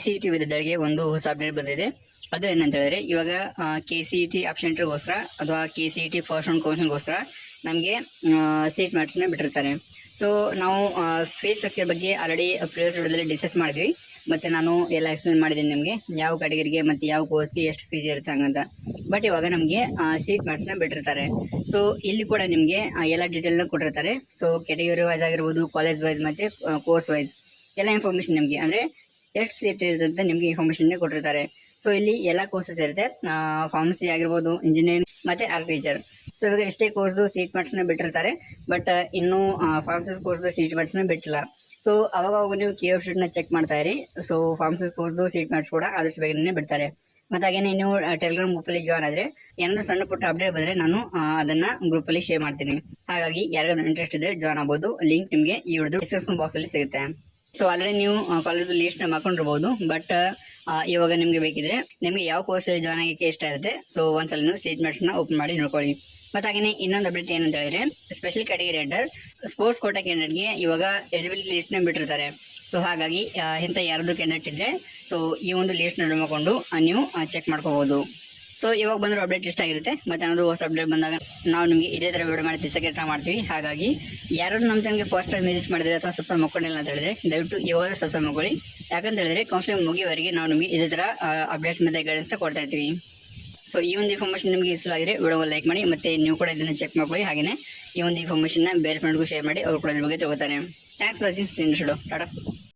KCET ವಿದ್ಯಾರ್ಥಿಗಳಿಗೆ ಒಂದು ಹೊಸ ಅಪ್ಡೇಟ್ ಬಂದಿದೆ. ಅದು ಏನಂತ ಹೇಳಿದ್ರೆ, ಇವಾಗ KCET ಆಪ್ಷನ್ಗೋಸ್ಕರ ಅಥವಾ KCET ಫಸ್ಟ್ ರೌಂಡ್ ಕೌನ್ಸಿಲಿಂಗ್ಗೋಸ್ಕರ ನಮಗೆ ಸೀಟ್ ಮ್ಯಾಟ್ಸ್ನ ಬಿಟ್ಟಿರ್ತಾರೆ. ಸೊ ನಾವು ಫೀಸ್ ಸ್ಟ್ರಕ್ಚರ್ ಬಗ್ಗೆ ಆಲ್ರೆಡಿ ಪ್ರಿವಿಯಸ್ ವಿಡಿಯೋದಲ್ಲಿ ಡಿಸ್ಕಸ್ ಮಾಡಿದ್ವಿ. ಮತ್ತು ನಾನು ಎಲ್ಲ ಎಕ್ಸ್ಪ್ಲೇನ್ ಮಾಡಿದ್ದೀನಿ ನಿಮಗೆ ಯಾವ ಕ್ಯಾಟಗರಿಗೆ ಮತ್ತು ಯಾವ ಕೋರ್ಸ್ಗೆ ಎಷ್ಟು ಫೀಸ್ ಇರುತ್ತೆ ಹಂಗಂತ. ಬಟ್ ಇವಾಗ ನಮಗೆ ಸೀಟ್ ಮ್ಯಾಟ್ಸ್ನ ಬಿಟ್ಟಿರ್ತಾರೆ. ಸೊ ಇಲ್ಲಿ ಕೂಡ ನಿಮಗೆ ಎಲ್ಲ ಡೀಟೇಲ್ನ ಕೊಟ್ಟಿರ್ತಾರೆ. ಸೊ ಕ್ಯಾಟಗರಿ ವೈಸ್ ಆಗಿರ್ಬೋದು, ಕಾಲೇಜ್ ವೈಸ್ ಮತ್ತು ಕೋರ್ಸ್ ವೈಸ್ ಎಲ್ಲ ಇನ್ಫಾರ್ಮೇಷನ್ ನಿಮಗೆ ಅಂದರೆ ಎಷ್ಟು ಸೀಟ್ ಇರುತ್ತೆ ಅಂತ ನಿಮಗೆ ಇನ್ಫಾರ್ಮೇಷನ್ ಕೊಟ್ಟಿರ್ತಾರೆ. ಸೊ ಇಲ್ಲಿ ಎಲ್ಲ ಕೋರ್ಸಸ್ ಇರುತ್ತೆ, ಫಾರ್ಮಸಿ ಆಗಿರ್ಬೋದು, ಇಂಜಿನಿಯರಿಂಗ್ ಮತ್ತು ಆರ್ಕಿಟೆಕ್ಚರ್. ಸೊ ಇವಾಗ ಎಷ್ಟೇ ಕೋರ್ಸ್ದು ಸೀಟ್ ಮ್ಯಾಟ್ಸ್ನ ಬಿಟ್ಟಿರ್ತಾರೆ, ಬಟ್ ಇನ್ನೂ ಫಾರ್ಮಸಿಸ್ ಕೋರ್ಸ್ದು ಸೀಟ್ ಮ್ಯಾಟ್ಸ್ನ ಬಿಟ್ಟಿಲ್ಲ. ಸೊ ಅವಾಗ ನೀವು KO ಶೀಟ್ನ ಚೆಕ್ ಮಾಡ್ತಾ ಇರಿ. ಸೊ ಫಾರ್ಮಸಿಸ್ ಕೋರ್ಸ್ದು ಸೀಟ್ ಮ್ಯಾಟ್ಸ್ ಕೂಡ ಆದಷ್ಟು ಬೇಗನೆ ಬಿಡ್ತಾರೆ. ಮತ್ತು ಹಾಗೇನೆ ನೀವು ಟೆಲಿಗ್ರಾಮ್ ಗ್ರೂಪಲ್ಲಿ ಜಾಯ್ನ್ ಆದರೆ ಏನಾದರೂ ಸಣ್ಣ ಪುಟ್ಟ ಅಪ್ಡೇಟ್ ಬಂದರೆ ನಾನು ಅದನ್ನು ಗ್ರೂಪಲ್ಲಿ ಶೇರ್ ಮಾಡ್ತೀನಿ. ಹಾಗಾಗಿ ಯಾರಿಗಾದ್ರೂ ಇಂಟ್ರೆಸ್ಟ್ ಇದ್ದರೆ ಜಾಯ್ನ್ ಆಗ್ಬೋದು. ಲಿಂಕ್ ನಿಮಗೆ ಈ ವಿಡಿಯೋ ಡಿಸ್ಕ್ರಿಪ್ಷನ್ ಬಾಕ್ಸಲ್ಲಿ ಸಿಗುತ್ತೆ. ಸೊ ಆಲ್ರೆಡಿ ನೀವು ಕಾಲೇಜ್ ಲೀಸ್ಟ್ನ ಮಾಡ್ಕೊಂಡಿರ್ಬೋದು. ಬಟ್ ಇವಾಗ ನಿಮಗೆ ಬೇಕಿದ್ರೆ ನಿಮಗೆ ಯಾವ ಕೋರ್ಸಲ್ಲಿ ಜಾಯ್ನ್ ಆಗಕ್ಕೆ ಇಷ್ಟ ಇರುತ್ತೆ, ಸೊ ಒಂದ್ಸಲ ನೀವು ಸೀಟ್ ಮ್ಯಾಟ್ಸ್ನ ಓಪನ್ ಮಾಡಿ ನೋಡ್ಕೊಳ್ಳಿ. ಮತ್ತು ಹಾಗೆಯೇ ಇನ್ನೊಂದು ಅಪ್ಡೇಟ್ ಏನಂತ ಹೇಳಿದ್ರೆ, special category under sports quota ಕ್ಯಾಂಡಿಡೇಟ್ಗೆ ಇವಾಗ ಎಲಿಜಿಬಿಲಿಟಿ ಲಿಸ್ಟ್ನ ಬಿಟ್ಟಿರ್ತಾರೆ. ಸೊ ಹಾಗಾಗಿ ಇಂಥ ಯಾರಾದರೂ ಕ್ಯಾಂಡಿಡೇಟ್ ಇದ್ದರೆ ಸೊ ಈ ಒಂದು ಲಿಸ್ಟ್ನ ನೋಡಿಕೊಂಡು ನೀವು ಚೆಕ್ ಮಾಡ್ಕೋಬೋದು. ಸೊ ಇವಾಗ ಬಂದರೂ ಅಪ್ಡೇಟ್ ಇಷ್ಟ ಆಗಿರುತ್ತೆ. ಮತ್ತು ಏನಾದರೂ ಹೊಸ ಅಪ್ಡೇಟ್ ಬಂದಾಗ ನಾವು ನಿಮಗೆ ಇದೇ ಥರ ವಿಡಿಯೋ ಮಾಡಿ ತಿಳಿಸೋಕ್ಕೆ ಟ್ರೈ ಮಾಡ್ತೀವಿ. ಹಾಗಾಗಿ ಯಾರು ನಮ್ಮ ಚಾನಲ್ಗೆ ಫಸ್ಟ್ ಟೈಮ್ ವಿಸಿಟ್ ಮಾಡಿದರೆ ಅಥವಾ ಸಬ್ಸ್ಕ್ರೈಬ್ ಮಾಡ್ಕೊಂಡಿಲ್ಲ ಅಂತ ಹೇಳಿದ್ರೆ ದಯವಿಟ್ಟು ಇವಾಗ ಸಬ್ಸ್ಕ್ರೈಬ್ ಮಾಡ್ಕೊಳ್ಳಿ. ಯಾಕಂತ ಹೇಳಿದ್ರೆ ಕೌನ್ಸಿಲಿಂಗ್ ಮುಗಿಯವರೆಗೆ ನಾವು ನಿಮಗೆ ಇದೇ ಥರ ಅಪ್ಡೇಟ್ಸ್ ಮತ್ತು ಗೈಡೆನ್ಸ್ ಕೊಡ್ತಾ ಇರ್ತೀವಿ. ಸೊ ಈ ಒಂದು ಇನ್ಫಾರ್ಮೇಷನ್ ನಿಮಗೆ ಇಷ್ಟ ಆಗಿದ್ರೆ ವಿಡಿಯೋಗೆ ಲೈಕ್ ಮಾಡಿ, ಮತ್ತು ನೀವು ಕೂಡ ಇದನ್ನು ಚೆಕ್ ಮಾಡ್ಕೊಳ್ಳಿ. ಹಾಗೆಯೇ ಈ ಒಂದು ಇನ್ಫಾರ್ಮೇಷನ್ನ ಬೇರೆ ಫ್ರೆಂಡ್ಗೂ ಶೇರ್ ಮಾಡಿ, ಅವರು ಕೂಡ ಇದ್ರ ಬಗ್ಗೆ ತಗೋತಾರೆ. Thanks for watching. ಟಾಟಾ.